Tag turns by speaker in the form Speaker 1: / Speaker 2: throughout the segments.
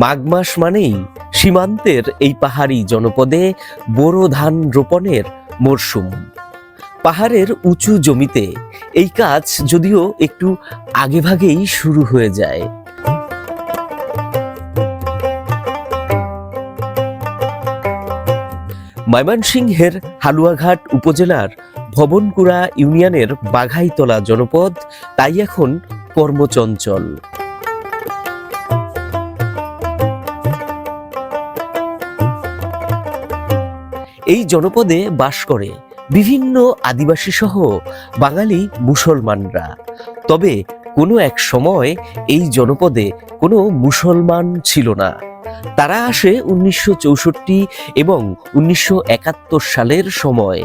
Speaker 1: মাঘ মাস মানেই সীমান্তের এই পাহাড়ি জনপদে বোরো ধান রোপণের মরশুম। পাহাড়ের উঁচু জমিতে এই কাজ যদিও একটু আগেভাগেই শুরু হয়ে যায়। ময়মনসিংহের হালুয়াঘাট উপজেলার ভবনকুড়া ইউনিয়নের বাঘাইতলা জনপদ তাই এখন কর্মচঞ্চল। এই জনপদে বাস করে বিভিন্ন আদিবাসী সহ বাঙালি মুসলমানরা। তবে কোনো এক সময় এই জনপদে কোনো মুসলমান ছিল না। তারা আসে 1964 এবং 1971 সালের সময়।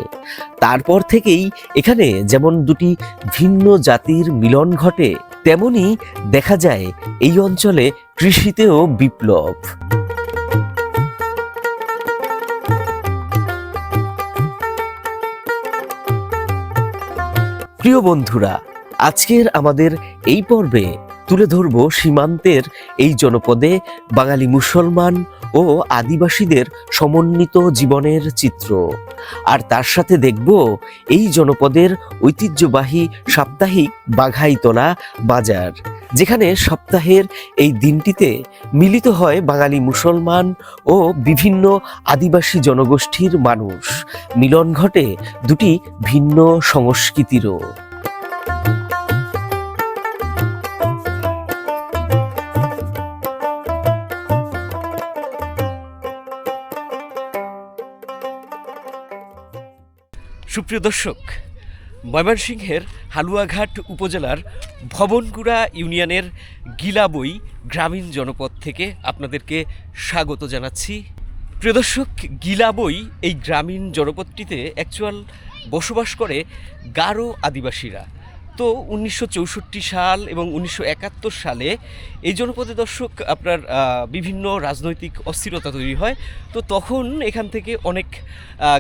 Speaker 1: তারপর থেকেই এখানে যেমন দুটি ভিন্ন জাতির মিলন ঘটে, তেমনি দেখা যায় এই অঞ্চলে কৃষিতেও বিপ্লব। প্রিয় বন্ধুরা, আজকের আমাদের এই পর্বে তুলে ধরব সীমান্তের এই জনপদে বাঙালি মুসলমান ও আদিবাসীদের সমন্বিত জীবনের চিত্র। আর তার সাথে দেখব এই জনপদের ঐতিহ্যবাহী সাপ্তাহিক বাঘাইতলা বাজার, যেখানে সপ্তাহের এই দিনটিতে মিলিত হয় বাঙালি মুসলমান ও বিভিন্ন আদিবাসী জনগোষ্ঠীর মানুষ। মিলন ঘটে দুটি ভিন্ন সংস্কৃতিরও। সুপ্রিয় দর্শক, ময়মনসিংহের হালুয়াঘাট উপজেলার ভবনকুড়া ইউনিয়নের গিলাবই গ্রামীণ জনপদ থেকে আপনাদেরকে স্বাগত জানাচ্ছি। প্রিয় দর্শক, গিলাবই এই গ্রামীণ জনপদটিতে অ্যাকচুয়াল বসবাস করে গারো আদিবাসীরা। তো 1964 সাল এবং 1971 সালে এই জনপদে দর্শক আপনার বিভিন্ন রাজনৈতিক অস্থিরতা তৈরি হয়। তো তখন এখান থেকে অনেক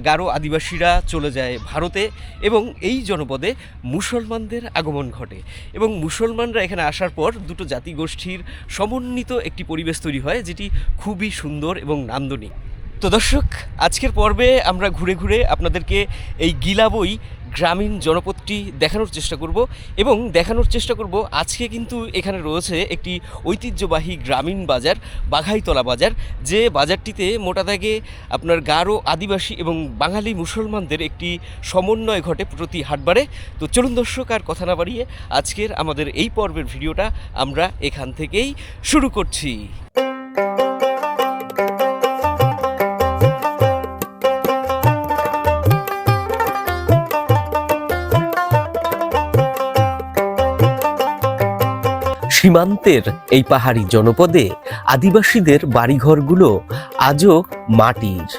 Speaker 1: গারো আদিবাসীরা চলে যায় ভারতে এবং এই জনপদে মুসলমানদের আগমন ঘটে। এবং মুসলমানরা এখানে আসার পর দুটো জাতিগোষ্ঠীর সমন্বিত একটি পরিবেশ তৈরি হয়, যেটি খুবই সুন্দর এবং নান্দনিক। তো দর্শক, আজকের পর্বে আমরা ঘুরে ঘুরে আপনাদেরকে এই গিলাবই গ্রামীণ জনপদটি দেখানোর চেষ্টা করব এবং দেখানোর চেষ্টা করব আজকে কিন্তু এখানে রয়েছে একটি ঐতিহ্যবাহী গ্রামীণ বাজার, বাঘাইতলা বাজার, যে বাজারটিতে মোটা দাগে আপনার গারো আদিবাসী এবং বাঙালি মুসলমানদের একটি সমন্বয় ঘটে প্রতি হাটবারে। তো চলুন দর্শক, আর কথা না বাড়িয়ে আজকের আমাদের এই পর্বের ভিডিওটা আমরা এখান থেকেই শুরু করছি। সীমান্তের এই পাহাড়ি জনপদে আদিবাসীদের বাড়িঘরগুলো আজও মাটির।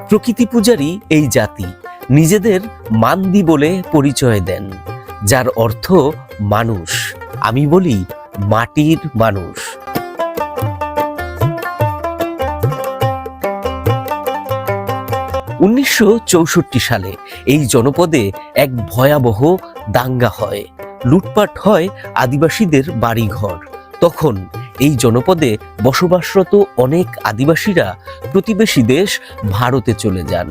Speaker 1: প্রকৃতি পূজারী এই জাতি নিজেদের মান্দি বলে পরিচয় দেন, যার অর্থ মানুষ। আমি বলি মাটির মানুষ। উনিশশো 64 সালে এই জনপদে এক ভয়াবহ দাঙ্গা হয়, লুটপাট হয় আদিবাসীদের বাড়িঘর। তখন এই জনপদে বসবাসরত অনেক আদিবাসীরা প্রতিবেশী দেশ ভারতে চলে যান।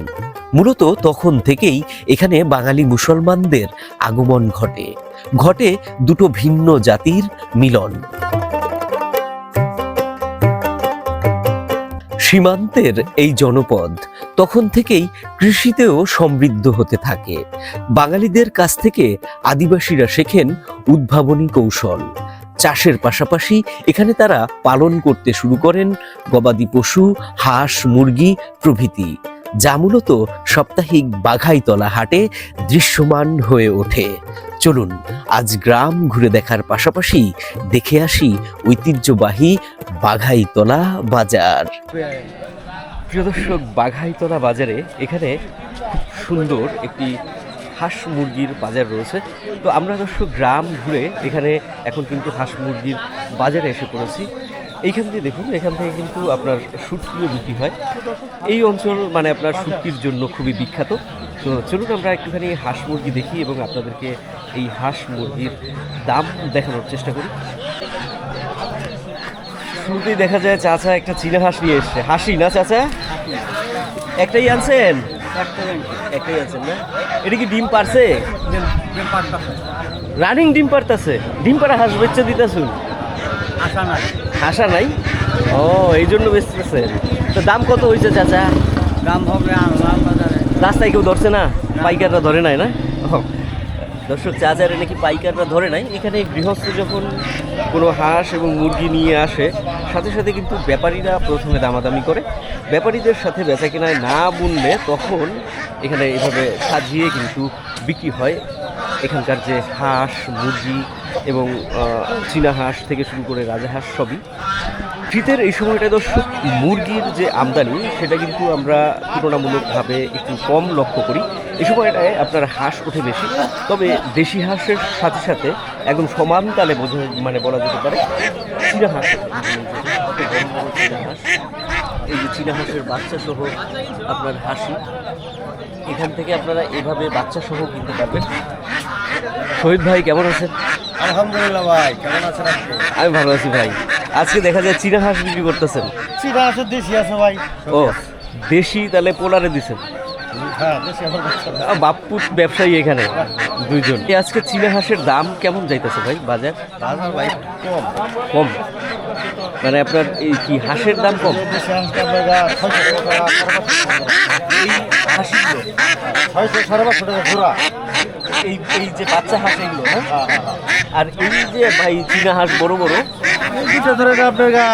Speaker 1: মূলত তখন থেকেই এখানে বাঙালি মুসলমানদের আগমন ঘটে, ঘটে দুটো ভিন্ন জাতির মিলন। সীমান্তের এই জনপদ তখন থেকেই কৃষিতেও সমৃদ্ধ হতে থাকে। বাঙালিদের কাছ থেকে আদিবাসীরা শেখেন উদ্ভাবনী কৌশল। চাষের পাশাপাশি এখানে তারা পালন করতে শুরু করেন গবাদি পশু, হাঁস, মুরগি প্রভৃতি, যা মূলত সাপ্তাহিক বাঘাইতলা হাটে দৃশ্যমান হয়ে ওঠে। চলুন আজ গ্রাম ঘুরে দেখার পাশাপাশি দেখে আসি ঐতিহ্যবাহী বাঘাইতলা বাজার। প্রিয় দর্শক, বাঘাইতলা বাজারে এখানে খুব সুন্দর একটি হাঁস মুরগির বাজার রয়েছে। তো আমরা দর্শক গ্রাম ঘুরে এখানে এখন কিন্তু হাঁস মুরগির বাজারে এসে পড়েছি। এইখান দিয়ে দেখুন, এখান থেকে কিন্তু আপনার শুটকিও বিক্রি হয়। এই অঞ্চল মানে আপনার শুটকির জন্য খুবই বিখ্যাত। তো চলুন আমরা একটুখানি হাঁস মুরগি দেখি এবং আপনাদেরকে এই হাঁস মুরগির দাম দেখানোর চেষ্টা করি। শুরুতেই দেখা যায় চাচা একটা চীনা হাঁস নিয়ে এসছে। হাসি না চাচা? একটাই আনছেন? একটাই আনছেন না? এটা কি ডিম পারছে? রানিং ডিম পারতাছে? ডিম পাড়া হাঁস বেচে দিতেছুন? আশা নাই? ও এই জন্য বেচতেছে। তো দাম কত হয়েছে চাচা?
Speaker 2: দাম হবে আনলাম বাজারে।
Speaker 1: রাস্তায় কেউ ধরছে না? পাইকাররা ধরে নাই না? ও, দর্শক চাচারে নাকি পাইকাররা ধরে নাই। এখানে গৃহস্থ যখন কোনো হাঁস এবং মুরগি নিয়ে আসে সাথে সাথে কিন্তু ব্যাপারীরা প্রথমে দামাদামি করে। ব্যাপারীদের সাথে বেচা কেনায় না বুনলে তখন এখানে এভাবে সাজিয়ে কিন্তু বিক্রি হয় এখানকার যে হাঁস মুরগি এবং চীনা হাঁস থেকে শুরু করে রাজাহাঁস সবই। শীতের এই সময়টায় দর্শক মুরগির যে আমদানি সেটা কিন্তু আমরা তুলনামূলকভাবে একটু কম লক্ষ্য করি। এই সময়টায় আপনার হাঁস ওঠে বেশি, তবে দেশি হাঁসের সাথে সাথে একদম সমান তালে বলা যেতে পারে চীনা হাঁস। এই যে চীনা হাঁসের বাচ্চা সহ আপনার হাসি, এখান থেকে আপনারা এভাবে বাচ্চা সহ কিনতে পারবেন। শহীদ ভাই কেমন আছেন?
Speaker 2: আলহামদুলিল্লাহ ভাই, কেমন আছেন আপনি?
Speaker 1: আমি ভালো আছি ভাই। আজকে দেখা যায় চীনা হাঁস বিক্রি করতেছেন?
Speaker 2: চীনা আছে, দেশি আছে ভাই।
Speaker 1: ও দেশি, তাহলে পোলারে দিছেন?
Speaker 2: হ্যাঁ, দেশি আমার বাচ্চা।
Speaker 1: বাপ্পু ব্যবসায়ী এখানে দুইজন। আজকে চীনা হাঁসের দাম কেমন যাইতেছে ভাই বাজার?
Speaker 2: বাজার ভাই কম।
Speaker 1: কম মানে আপনার এই কি হাঁসের দাম কম?
Speaker 2: দেশি হাঁসটা আপনারা 600 টাকা,
Speaker 1: এই হাঁসগুলো
Speaker 2: 600 550 টাকা জোড়া।
Speaker 1: এই এই যে বাচ্চা হাঁস এগুলো, হ্যাঁ? আর এই যে ভাই চীনা হাঁস বড় বড়,
Speaker 2: দুইটা ধরে আপনারা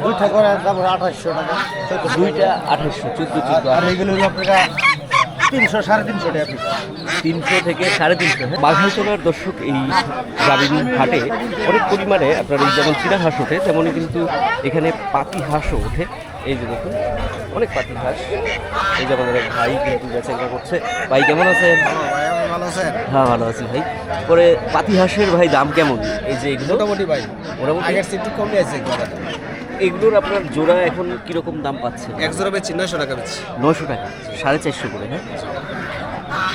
Speaker 2: দুইটা করে দাম 2800 টাকা।
Speaker 1: দুইটা 2800, 1400।
Speaker 2: আর এইগুলো হলো আপনারা 300 350 টাকা পিস।
Speaker 1: 300 থেকে 350। বাঘাইচলার দর্শক এই গ্রামীণ হাটে অনেক পরিমাণে আপনার এই যেমন চীনা হাঁস ওঠে, তেমনই কিন্তু এখানে পাতি হাঁসও ওঠে। এই যে দেখুন অনেক পাতি হাঁস। এই যে আমাদের এক ভাই কিন্তু বেচাকেনা করছে। ভাই কেমন আছেন?
Speaker 2: ভাই আমি ভালো আছেন?
Speaker 1: হ্যাঁ ভালো আছি ভাই। পরে পাতি হাঁসের ভাই দাম কেমন? এই যে এগুলো
Speaker 2: মোটামুটি ভাই
Speaker 1: মোটামুটি
Speaker 2: আগের চেয়ে একটু কমে আছে।
Speaker 1: এগুলোর আপনার জোড়া এখন কিরকম দাম পাচ্ছে?
Speaker 2: এক জোড়া বেচি 900 টাকা বেচি।
Speaker 1: 900 টাকা, 450 করে। হ্যাঁ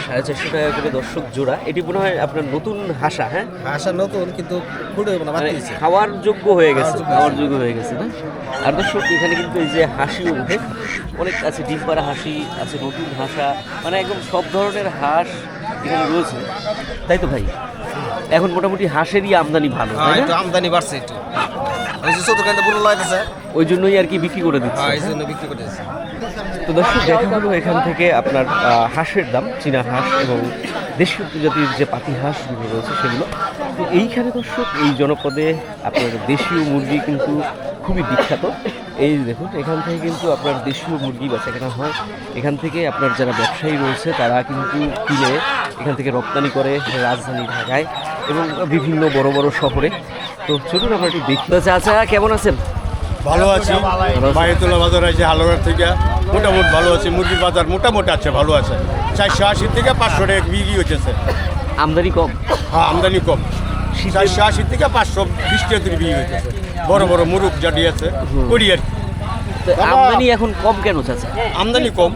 Speaker 1: 450 টাকা করে দর্শক জোড়া। এটি মনে হয় আপনার নতুন হাঁসা? হ্যাঁ
Speaker 2: হাঁসা নতুন, কিন্তু ফুটে না,
Speaker 1: মানে
Speaker 2: বাড়তেছে।
Speaker 1: খাওয়ার যোগ্য হয়ে গেছে, খাওয়ার যোগ্য হয়ে গেছে না? আর দর্শক এখানে কিন্তু এই যে হাঁসি উঠে অনেক আছে, ডিম পাড়া হাঁসি আছে, নতুন হাঁসা, মানে একদম সব ধরনের হাঁস এখানে রয়েছে, তাই তো ভাই? এখন মোটামুটি হাঁসেরই আমদানি ভালো,
Speaker 2: হ্যাঁ,
Speaker 1: তাই
Speaker 2: একটু
Speaker 1: না?
Speaker 2: আমদানি বাড়ছে একটু। ওই যে ছোটখাটো পুরো লাইতেছে,
Speaker 1: ওই জন্যই আর কি বিক্রি করে দিচ্ছে।
Speaker 2: হ্যাঁ এই জন্য বিক্রি করতেছে।
Speaker 1: তো দর্শক দেখা হলো এখান থেকে আপনার হাঁসের দাম, চীনা হাঁস এবং দেশীয় প্রজাতির যে পাতি হাঁসগুলো রয়েছে সেগুলো। তো এইখানে দর্শক এই জনপদে আপনার দেশীয় মুরগি কিন্তু খুবই বিখ্যাত। এই দেখুন এখান থেকে কিন্তু আপনার দেশীয় মুরগি বেচাকেনা হয়। এখান থেকে আপনার যারা ব্যবসায়ী রয়েছে তারা কিন্তু কিনে এখান থেকে রপ্তানি করে রাজধানী ঢাকায় এবং বিভিন্ন বড় বড় শহরে। তো চলুন আমরা একটু দেখতে। আচ্ছা কেমন আছেন?
Speaker 3: ভালো আছি। বাড়িতলা বাজার আছে হালুয়ার থেকে, মোটামুটি ভালো আছে। মুরগির বাজার মোটামুটি আছে, ভালো আছে। 480 থেকে 500 টাকা বিক্রি হচ্ছে।
Speaker 1: আমদানি কম?
Speaker 3: হ্যাঁ আমদানি কম। 480 থেকে 520 টাকা বিক্রি হচ্ছে। বড় বড় মুরগ জাতি আছে কোরিয়ার।
Speaker 1: তো আমদানি এখন কম কেন চাচা?
Speaker 3: আমদানি কম,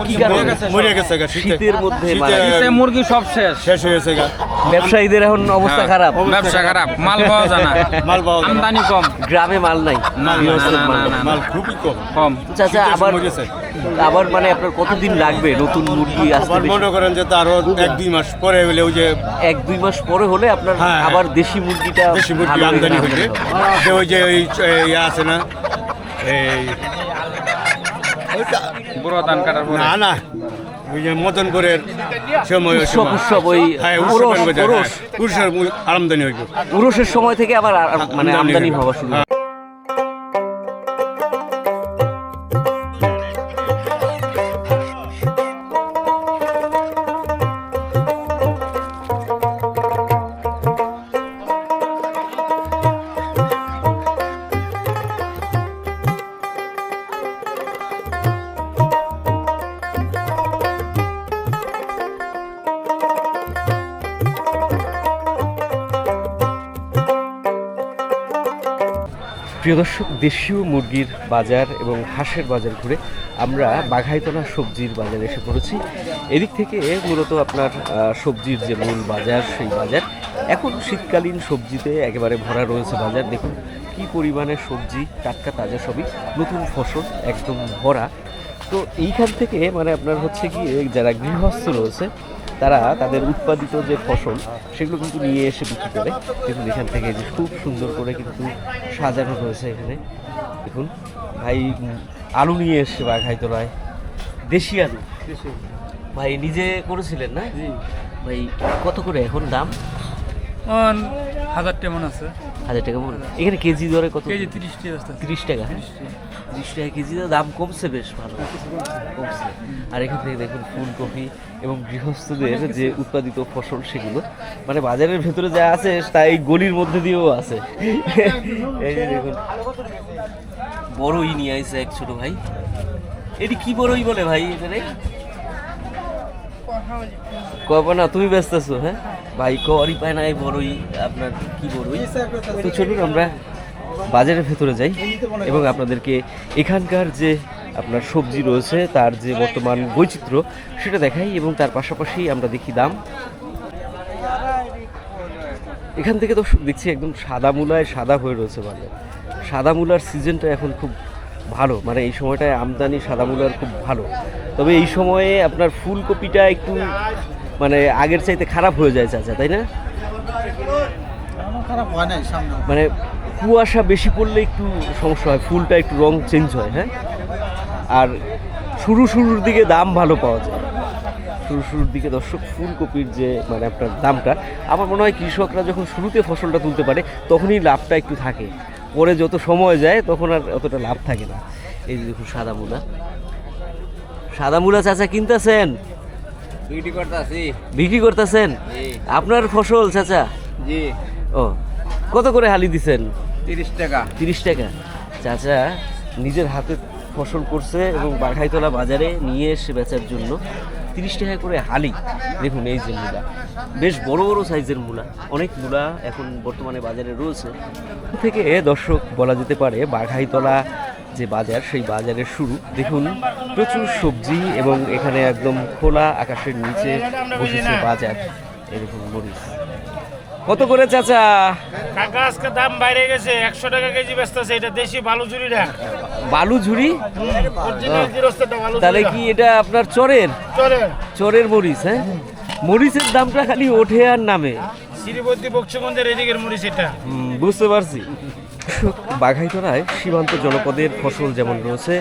Speaker 1: কি কারণে?
Speaker 3: মরে গেছে গা
Speaker 1: শীতের মধ্যে
Speaker 3: শীতে
Speaker 1: মারা গেছে।
Speaker 4: মুরগি সব শেষ
Speaker 3: শেষ হয়েছে গা।
Speaker 1: ব্যবসায়ীদের এখন অবস্থা খারাপ,
Speaker 4: ব্যবসা খারাপ, মাল পাওয়া যায় না,
Speaker 3: মাল পাওয়া যায় না।
Speaker 4: আমদানি কম,
Speaker 1: গ্রামে মাল নাই,
Speaker 4: না,
Speaker 1: গৃহস্থের
Speaker 4: না,
Speaker 1: মাল
Speaker 4: না,
Speaker 1: নাই।
Speaker 4: না।
Speaker 3: মাল খুবই কম।
Speaker 4: কম।
Speaker 1: চাচা
Speaker 3: শীতের
Speaker 1: আবার
Speaker 3: সময় গেছে।
Speaker 1: আবার মানে আপনার কতদিন লাগবে নতুন মুরগি আসতে?
Speaker 3: আবার মনে করেন যে তারও 1-2 মাস পরে হলে ওই যে
Speaker 1: 1-2 মাস পরে হলে আপনার
Speaker 3: হ্যাঁ,
Speaker 1: আবার দেশি মুরগিটা
Speaker 3: দেশি মুরগি
Speaker 1: ভালো
Speaker 3: আমদানি
Speaker 1: আমদানি
Speaker 3: হয়েছে।
Speaker 1: হবে।
Speaker 3: যে ওই যে ওই ইয়ে আছে না, এই
Speaker 4: বুড়ো ধান কাটার পরে
Speaker 3: না না ওই যে মদনপুরের সময়
Speaker 1: উৎসব ওই
Speaker 3: হ্যাঁ
Speaker 1: উরস
Speaker 3: পুরুষের আমদানি হইব।
Speaker 1: উরসের সময় থেকে আবার মানে আমদানি
Speaker 3: হইব।
Speaker 1: হওয়া শুরু হয়। প্রিয় দর্শক, দেশীয় মুরগির বাজার এবং হাঁসের বাজার ঘুরে আমরা বাঘাইতলা সবজির বাজারে এসে পড়েছি। এদিক থেকে মূলত আপনার সবজির যে মূল বাজার, সেই বাজার এখন শীতকালীন সবজিতে একেবারে ভরা রয়েছে বাজার। দেখুন কি পরিমাণে সবজি, টাটকা তাজা সবই, নতুন ফসল একদম ভরা। তো এইখান থেকে মানে আপনার হচ্ছে কি যারা গৃহস্থ রয়েছে তারা তাদের উৎপাদিত যে ফসল সেগুলো কিন্তু নিয়ে এসে বিক্রি করে। দেখুন এখান থেকে যে খুব সুন্দর করে কিন্তু সাজানো রয়েছে এখানে। দেখুন ভাই আলু নিয়ে এসছে বাঘাইতলায়, দেশি আলু। ভাই নিজে করেছিলেন না? ভাই কত করে এখন দাম?
Speaker 5: 1000 টাকা মন আছে।
Speaker 1: 1000 টাকা মন। এখানে কেজি দরে কত?
Speaker 5: কেজি 30 টাকা আছে।
Speaker 1: 30 টাকা। হ্যাঁ 30 টাকা কেজি, দাম কমছে, বেশ ভালো কমছে। আর এখান থেকে দেখুন ফুলকপি এবং গৃহস্থদের যে উৎপাদিত ফসল সেগুলো মানে বাজারের ভেতরে যা আছে তা এই গলির মধ্যে দিয়েও আছে। এই যে দেখুন বড়ই নিয়ে আসছে এক ছোট ভাই। এটি কি বড়ই বলে ভাই এখানে? কবা না, তুমি ব্যস্ত আছো? হ্যাঁ ভাই করি পায় না এই বড়ই, আপনার কি বড়ই? তো চলুন আমরা বাজারের ভেতরে যাই এবং আপনাদেরকে এখানকার যে আপনার সবজি রয়েছে তার যে বর্তমান বৈচিত্র্য সেটা দেখাই এবং তার পাশাপাশি আমরা দেখি দাম। এখান থেকে তো দেখছি একদম সাদা মূলায় সাদা হয়ে রয়েছে বাজার। সাদা মূলার সিজনটা এখন খুব ভালো, মানে এই সময়টায় আমদানি সাদা মূলার খুব ভালো। তবে এই সময়ে আপনার ফুলকপিটা একটু মানে আগের চাইতে খারাপ হয়ে যায় চাচা, তাই না?
Speaker 2: খারাপ হয় নাই সামনে।
Speaker 1: মানে কুয়াশা বেশি পড়লে একটু সমস্যা হয়, ফুলটা একটু রং চেঞ্জ হয়। হ্যাঁ আর শুরুর দিকে দাম ভালো পাওয়া যায়। শুরুর দিকে দর্শক ফুলকপির যে মানে আপনার দামটা, আমার মনে হয় কৃষকরা যখন শুরুতে ফসলটা তুলতে পারে তখনই লাভটা একটু থাকে, পরে যত সময় যায় তখন আর অতটা লাভ থাকে না। এই যে দেখুন সাদা মূলা, সাদা মূলা চাচা কিনতেছেন? বিক্রি করতেছেন? আপনার ফসল চাচা?
Speaker 4: জি।
Speaker 1: ও কত করে হালি দিছেন?
Speaker 4: 30 টাকা।
Speaker 1: 30 টাকা। চাচা নিজের হাতে ফসল করছে এবং বাঘাইতলা বাজারে নিয়ে এসে বেচার জন্য 30 টাকা করে হালি। দেখুন এই যে মূলা, বেশ বড় বড় সাইজের মূলা, অনেক মূলা এখন বর্তমানে বাজারে রয়েছে। থেকে দর্শক বলা যেতে পারে বাঘাইতলা যে বাজার সেই বাজারের শুরু। দেখুন প্রচুর সবজি এবং এখানে একদম খোলা আকাশের নিচে বসেছে বাজার। এই দেখুন মরিচ কত করে চাচা?
Speaker 6: কাকা আজকে দাম বাইরে গেছে, 100 টাকা কেজি বেচতেছে। এটা দেশি বালু ঝুড়িটা।
Speaker 1: বালু ঝুড়ি?
Speaker 6: অরিজিনাল গৃহস্থটা বালু
Speaker 1: তাহলে কি এটা আপনার চরের? চরের মরিচ? হ্যাঁ মরিচের দামটা খালি ওঠে আর নামে।
Speaker 6: শ্রীবর্তী বক্সগঞ্জের এদিকের মরিচ এটা।
Speaker 1: বুঝতে পারছি। বাঘাইতলায় সীমান্ত জনপদের ফসল যেমন রয়েছে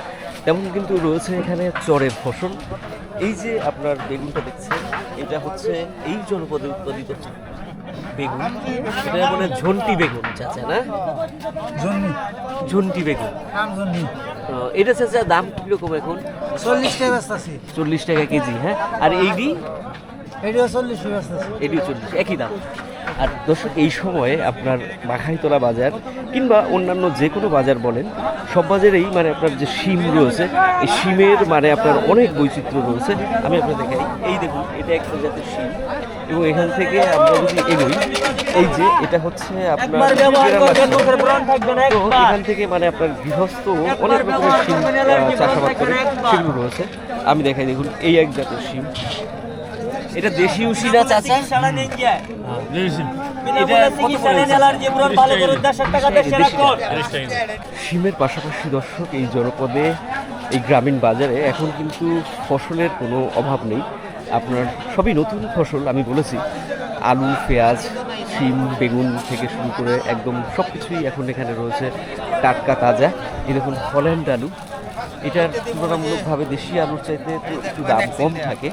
Speaker 1: তেমন কিন্তু রয়েছে এখানে চরের ফসল। এই যে আপনার বেগুনটা দেখছেন, এটা হচ্ছে এই জনপদে উৎপাদিত বেগুন। এটা মানে ঝন্টি বেগুন চাচা, না? ঝন্টি বেগুন। এটা চাচা দাম কিরকম এখন?
Speaker 2: 40 টাকা বেচতাছি।
Speaker 1: 40 টাকা কেজি। হ্যাঁ আর এইটি?
Speaker 2: এটিও 40 টাকা বেচতাছি।
Speaker 1: এটিও 40, একই দাম। আর দর্শক এই সময়ে আপনার বাঘাইতলা বাজার কিংবা অন্যান্য যে কোনো বাজার বলেন, সব বাজারেই মানে আপনার যে শিম রয়েছে, এই শিমের মানে আপনার অনেক বৈচিত্র্য রয়েছে। আমি আপনার দেখাই, এই দেখুন এটা একটা জাতের শিম এবং এখান থেকে আমরা যদি এগোই, এই যে এটা হচ্ছে আপনার তো এখান থেকে মানে আপনার গৃহস্থ অনেক রকমের শিম চাষাবাদ করে সেগুলো রয়েছে। আমি দেখাই, দেখুন এই এক জাতের শিম। এটা দেশি উশি না চাচা? শিমের পাশাপাশি দর্শক এই জনপদে এই গ্রামীণ বাজারে এখন কিন্তু ফসলের কোনো অভাব নেই। আপনার সবই নতুন ফসল। আমি বলেছি আলু, পেঁয়াজ, শিম, বেগুন থেকে শুরু করে একদম সব কিছুই এখন এখানে রয়েছে টাটকা তাজা। এই দেখুন হল্যান্ড আলু, এটার তুলনামূলকভাবে দেশি আলুর চাইতে একটু দাম কম থাকে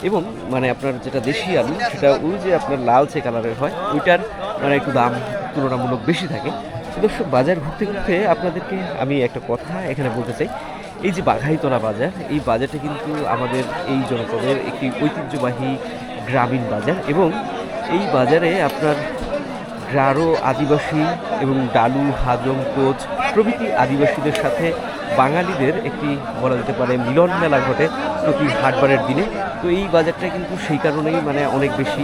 Speaker 1: এবং মানে আপনার যেটা দেশি আলু সেটা ওই যে আপনার লালচে কালারের হয়, ওইটার মানে একটু দাম তুলনামূলক বেশি থাকে। দর্শক বাজার ঘুরতে ঘুরতে আপনাদেরকে আমি একটা কথা এখানে বলতে চাই। এই যে বাঘাইতলা বাজার, এই বাজারটা কিন্তু আমাদের এই জনপদের একটি ঐতিহ্যবাহী গ্রামীণ বাজার এবং এই বাজারে আপনার গারো আদিবাসী এবং ডালু, হাজং, কোচ প্রভৃতি আদিবাসীদের সাথে বাঙালিদের একটি বলা যেতে পারে মিলন মেলা ঘটে প্রতি হাটবারের দিনে। তো এই বাজারটা কিন্তু সেই কারণেই মানে অনেক বেশি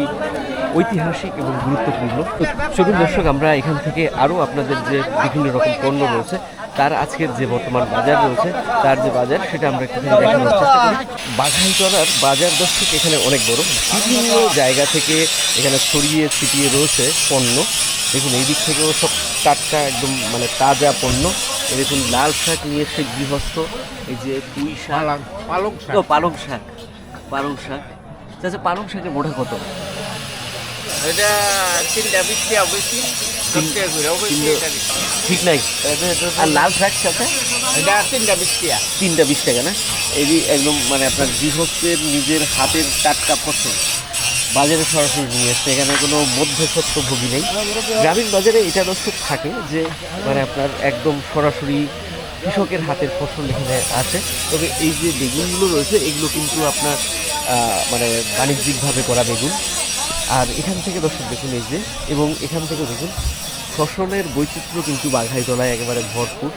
Speaker 1: ঐতিহাসিক এবং গুরুত্বপূর্ণ। তো চলুন দর্শক, আমরা এখান থেকে আরও আপনাদের যে বিভিন্ন রকম পণ্য রয়েছে তার আজকের যে বর্তমান বাজার রয়েছে, তার যে বাজার সেটা আমরা একটু দেখানোর চেষ্টা করি। বাঘাইতলার বাজার দর্শক এখানে অনেক বড়, বিভিন্ন জায়গা থেকে এখানে ছড়িয়ে ছিটিয়ে রয়েছে পণ্য। দেখুন এই দিক থেকেও সব টাটকা একদম মানে তাজা পণ্য। এই দেখুন লাল শাক নিয়ে এসে গৃহস্থ, এই যে পুঁই শাক, পালং শাক, পালং শাক। আচ্ছা, পালং শাকের মোটা কত?
Speaker 4: এটা 3টা 20 টাকা বেশি, 10 টাকা করে বেশি।
Speaker 1: ঠিক নাই। আর লাল শাক সাথে
Speaker 4: এটা 3টা 20 টাকা।
Speaker 1: 3টা 20 টাকা না? এই একদম মানে আপনার গৃহস্থের নিজের হাতের টাটকা ফসল বাজারে সরাসরি নিয়ে এসছে, এখানে কোনো মধ্যস্বত্বভোগী নেই। গ্রামীণ বাজারে এটা দর্শক থাকে যে মানে আপনার একদম সরাসরি কৃষকের হাতের ফসল এখানে আছে। তবে এই যে বেগুনগুলো রয়েছে এগুলো কিন্তু আপনার মানে বাণিজ্যিকভাবে করা বেগুন। আর এখান থেকে দর্শক দেখুন এই যে, এবং এখান থেকে দেখুন ফসলের বৈচিত্র্য কিন্তু বাঘাইতলায় একেবারে ভরপুর।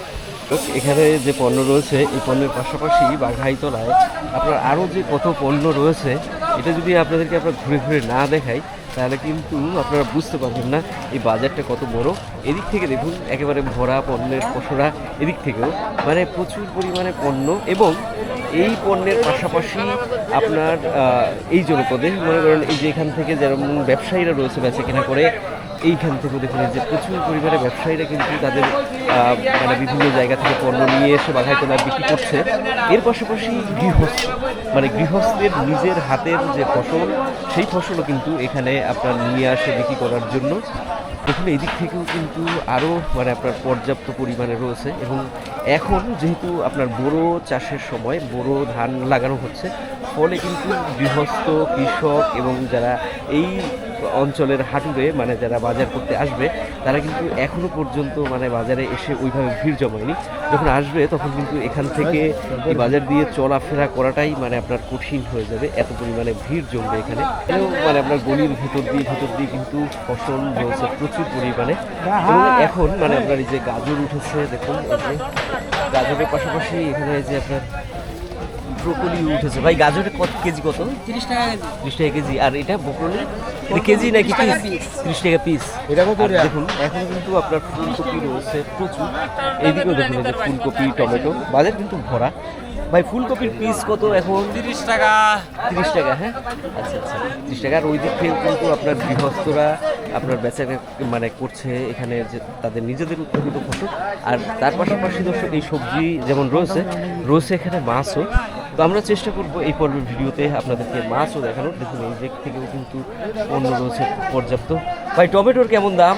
Speaker 1: এখানে যে পণ্য রয়েছে এই পণ্যের পাশাপাশি বাঘাইতলায় আপনার আরও যে কত পণ্য রয়েছে এটা যদি আপনাদেরকে আপনার ঘুরে ঘুরে না দেখাই তাহলে কিন্তু আপনারা বুঝতে পারবেন না এই বাজারটা কত বড়। এদিক থেকে দেখুন একেবারে ভরা পণ্যের পসরা, এদিক থেকেও মানে প্রচুর পরিমাণে পণ্য। এবং এই পণ্যের পাশাপাশি আপনার এই জনপদে মনে করেন এই যে এখান থেকে যেমন ব্যবসায়ীরা রয়েছে বেচা কেনা করে, এইখান থেকে দেখুন যে প্রচুর পরিমাণে ব্যবসায়ীরা কিন্তু তাদের মানে বিভিন্ন জায়গা থেকে পণ্য নিয়ে এসে বাঘাইতলায় বিক্রি করছে। এর পাশাপাশি গৃহস্থের নিজের হাতের যে ফসল সেই ফসলও কিন্তু এখানে আপনার নিয়ে আসে বিক্রি করার জন্য। দেখুন এই দিক থেকেও কিন্তু আরও মানে আপনার পর্যাপ্ত পরিমাণে রয়েছে। এবং এখন যেহেতু আপনার বোরো চাষের সময়, বোরো ধান লাগানো হচ্ছে, ফলে কিন্তু গৃহস্থ কৃষক এবং যারা এই অঞ্চলের হাটুরে মানে যারা বাজার করতে আসবে তারা কিন্তু এখনো পর্যন্ত মানে বাজারে এসে ওইভাবে ভিড় জমায়নি। যখন আসবে তখন কিন্তু এখান থেকে এই বাজার দিয়ে চলাফেরা করাটাই মানে আপনার কঠিন হয়ে যাবে, এত পরিমাণে ভিড় জমবে এখানে। মানে আপনার গলির ভেতর দিয়ে কিন্তু ফসল রয়েছে প্রচুর পরিমাণে। এবং এখন মানে আপনার এই যে গাজর উঠেছে, দেখুন এই যে গাজরের পাশাপাশি এখানে যে আপনার ব্রোকলি উঠেছে। ভাই গাজরের কত কেজি? কত? 30 টাকা কেজি। 30 টাকা কেজি। আর এটা ব্রোকলি এটা কেজি নাকি পিস? 30 টাকা পিস। এটা কত? দেখুন এখন কিন্তু আপনার ফুলকপি রয়েছে প্রচুর। এইদিকেও দেখুন এই যে ফুলকপি, টমেটো, বাজার কিন্তু ভরা। ভাই ফুলকপির পিস কত এখন?
Speaker 4: 30 টাকা।
Speaker 1: 30 টাকা, হ্যাঁ আচ্ছা 30 টাকা। আর ওই দিক থেকে কিন্তু আপনার গৃহস্থরা আপনার বেচা মানে করছে এখানে যে তাদের নিজেদের উৎপাদিত ফসল। আর তার পাশাপাশি দর্শক এই সবজি যেমন রয়েছে এখানে মাছও। তো আমরা চেষ্টা করবো এই পর্বের ভিডিওতে আপনাদেরকে মাছও দেখানোর। দেখুন এই দিক থেকেও কিন্তু পণ্য রয়েছে পর্যাপ্ত। ভাই টমেটোর কেমন দাম?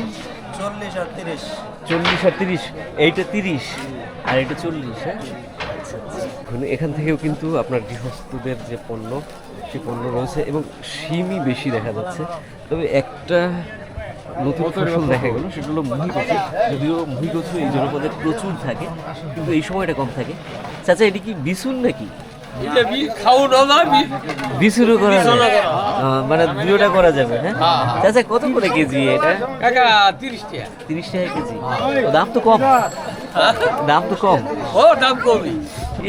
Speaker 2: 40 আর 30।
Speaker 1: 40 আর 30। এইটা 30 আর এটা 40, হ্যাঁ এখান থেকেও কিন্তু আপনার গৃহস্থদের যে পণ্য সেই পণ্য রয়েছে এবং শিমই বেশি দেখা যাচ্ছে। তবে একটা নতুন ফসল দেখা গেল সেটা হলো মুহিকচু। যদিও মুহিকচু এই জনপদে প্রচুর থাকে কিন্তু এই সময়টা কম থাকে। চাচা এটি কি বিছুন নাকি? বিছুনও করা যাবে, মানে দুটোটা করা যাবে। হ্যাঁ চাচা কত করে কেজি এটা?
Speaker 4: 30 টাকা।
Speaker 1: 30 টাকা কেজি। দাম তো কম। দাম তো কম।
Speaker 4: ও দাম কমই।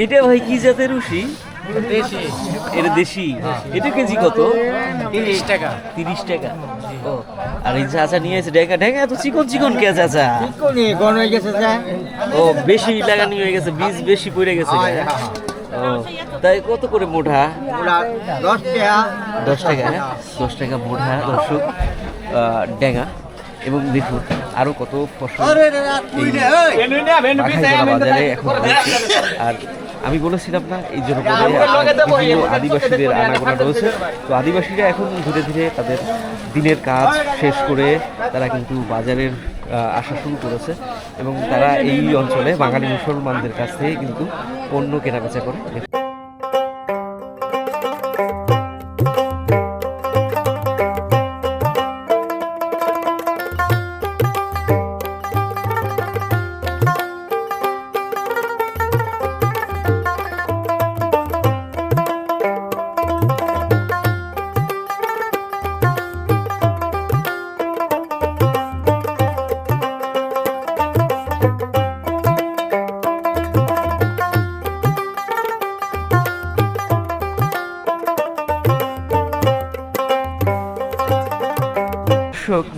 Speaker 1: এটা ভাই কি জাতের রুশি?
Speaker 4: দেশি।
Speaker 1: এটা দেশি। এটা কেজি কত?
Speaker 4: 30 টাকা।
Speaker 1: 30 টাকা। ও আর এই চাচা নিয়ে এসে ঢেকা এত চিকন কে চাচা?
Speaker 2: কোন হয়ে গেছে যা?
Speaker 1: ও বেশি লাগানি হয়ে গেছে, বীজ বেশি পড়ে গেছে। ও তাই কত করে মোটা?
Speaker 2: 10 টাকা।
Speaker 1: 10 টাকা, হ্যাঁ 10 টাকা মোটা দর্শক ডেঙ্গা। এবং দেখুন আরো কত ফসল বাজারে এখন রয়েছে। আর আমি বলেছিলাম না এই জনপদে বিভিন্ন আদিবাসীদের আনাগোনা রয়েছে। তো আদিবাসীরা এখন ধীরে ধীরে তাদের দিনের কাজ শেষ করে তারা কিন্তু বাজারের আসা শুরু করেছে এবং তারা এই অঞ্চলে বাঙালি মুসলমানদের কাছ থেকে কিন্তু পণ্য কেনাবেচা করে।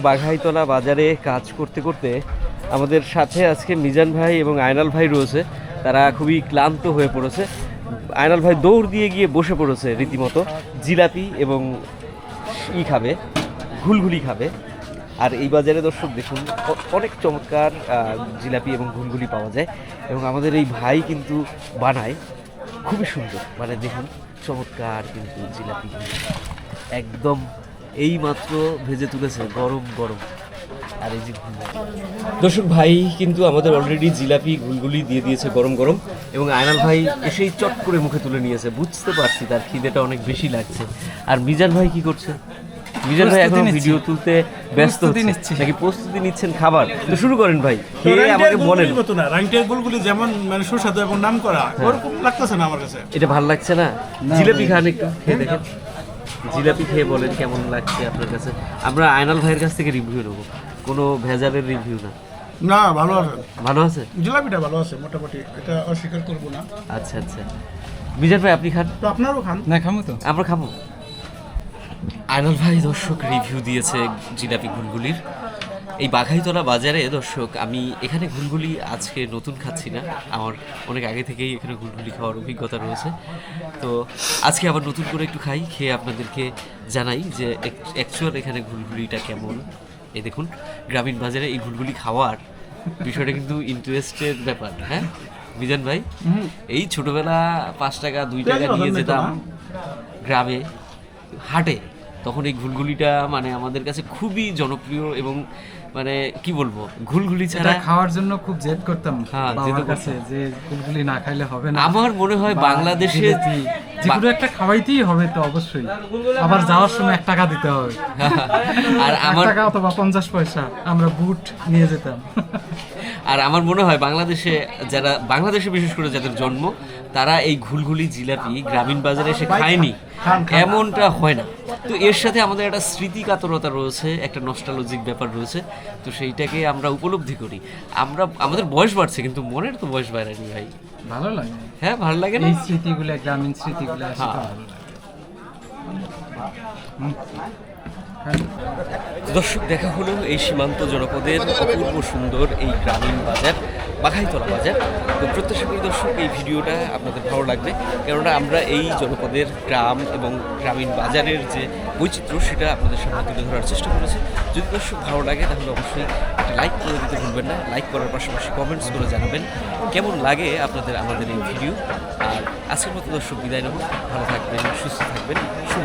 Speaker 1: বাঘাইতলা বাজারে কাজ করতে করতে আমাদের সাথে আজকে মিজান ভাই এবং আয়নাল ভাই রয়েছে। তারা খুবই ক্লান্ত হয়ে পড়েছে। আয়নাল ভাই দৌড় দিয়ে গিয়ে বসে পড়েছে রীতিমতো জিলাপি এবং খাবে, ঘুলঘুলি খাবে। আর এই বাজারে দর্শক দেখুন অনেক চমৎকার জিলাপি এবং ঘুলঘুলি পাওয়া যায় এবং আমাদের এই ভাই কিন্তু বানায় খুবই সুন্দর। মানে দেখুন চমৎকার কিন্তু জিলাপি একদম এই মাত্র ভেজে তুলেছে, গরম গরম। আর এই যে দর্শক ভাই কিন্তু আমাদের অলরেডি জিলাপি ঘুলঘুলি দিয়ে দিয়েছে গরম গরম এবং আয়নাল ভাই এসেই চট করে মুখে তুলে নিয়েছে। বুঝতে পারছি তার খিদেটা অনেক বেশি লাগছে। আর মিজান ভাই কি করছে? মিজান ভাই এখন ভিডিও তুলতে ব্যস্ত হচ্ছে নাকি প্রস্তুতি নিচ্ছেন খাবার? তো শুরু করেন ভাই, খেয়ে আমাকে বলেন।
Speaker 5: রাংটের গুলগুলি যেমন মানে সুস্বাদু এবং নাম করা, ওরকম লাগতেছে না আমার কাছে।
Speaker 1: এটা ভালো লাগছে না? জিলাপি খান, একটু খেয়ে দেখেন। জিলাপি খেয়ে বলেন কেমন লাগছে আপনার কাছে। আমরা আয়নাল ভাইয়ের কাছ থেকে রিভিউ নেবো, কোনো ভেজালের রিভিউ না।
Speaker 5: না, ভালো আছে,
Speaker 1: ভালো আছে,
Speaker 5: জিলাপিটা ভালো আছে মোটামুটি, এটা অস্বীকার করবো না।
Speaker 1: আচ্ছা আচ্ছা, মিজান ভাই আপনি খান।
Speaker 5: তো আপনারও খান।
Speaker 2: না খামো তো,
Speaker 1: আমরা খাবো। আয়নাল ভাই দর্শক রিভিউ দিয়েছে জিলাপি ঘুলঘুলির। এই বাঘাইতলা বাজারে দর্শক আমি এখানে ঘুলঘুলি আজকে নতুন খাচ্ছি না, আমার অনেক আগে থেকেই এখানে ঘুলঘুলি খাওয়ার অভিজ্ঞতা রয়েছে। তো আজকে আবার নতুন করে একটু খাই, খেয়ে আপনাদেরকে জানাই যে অ্যাকচুয়াল এখানে ঘুলঘুলিটা কেমন। এই দেখুন গ্রামীণ বাজারে এই ঘুলঘুলি খাওয়ার বিষয়টা কিন্তু ইন্টারেস্টের ব্যাপার। হ্যাঁ মিজান ভাই, এই ছোটবেলা 5 টাকা 2 টাকা নিয়ে যেতাম গ্রামে হাটে, তখন এই ঘুলঘুলিটা মানে আমাদের কাছে খুবই জনপ্রিয় এবং মানে কি বলবো, ঘুলঘুলি ছাড়া
Speaker 2: খাওয়ার জন্য খুব জেদ করতাম
Speaker 1: হ্যাঁ,
Speaker 2: বাবার কাছে যে ঘুলঘুলি না খাইলে হবে না।
Speaker 1: আমার মনে হয় বাংলাদেশে
Speaker 2: যেগুলো একটা খাওয়াইতেই হবে তো অবশ্যই, আবার যাওয়ার সময় 1 টাকা দিতে হবে।
Speaker 1: আর
Speaker 2: 1 টাকা অথবা 50 পয়সা আমরা বুট নিয়ে যেতাম।
Speaker 1: আর আমার মনে হয় বাংলাদেশে বিশেষ করে যাদের জন্ম, তারা এই ঘুলঘুলি জিলাপি গ্রামীণ বাজারে এসে খায়নি এমনটা হয় না। তো এর সাথে আমাদের একটা স্মৃতিকাতরতা রয়েছে, একটা নস্টালজিক ব্যাপার রয়েছে। তো সেইটাকে আমরা উপলব্ধি করি। আমাদের বয়স বাড়ছে কিন্তু মনের তো বয়স বাড়েনি ভাই।
Speaker 2: ভালো লাগে,
Speaker 1: হ্যাঁ ভালো লাগে না
Speaker 2: এই স্মৃতিগুলো, গ্রামীণ স্মৃতিগুলো আসলে ভালো লাগে।
Speaker 1: দর্শক দেখা হলো এই সীমান্ত জনপদের অপূর্ব সুন্দর এই গ্রামীণ বাজার, বাঘাইতলা বাজার। তো প্রত্যাশা করি দর্শক এই ভিডিওটা আপনাদের ভালো লাগবে, কেননা আমরা এই জনপদের গ্রাম এবং গ্রামীণ বাজারের যে বৈচিত্র্য সেটা আপনাদের সামনে তুলে ধরার চেষ্টা করেছি। যদি দর্শক ভালো লাগে তাহলে অবশ্যই একটা লাইক করে দিতে ভুলবেন না। লাইক করার পাশাপাশি কমেন্টস করে জানাবেন কেমন লাগে আপনাদের আমাদের এই ভিডিও। আর আজকের মতো দর্শক বিদায় নেব। ভালো থাকবেন, সুস্থ থাকবেন, শুভ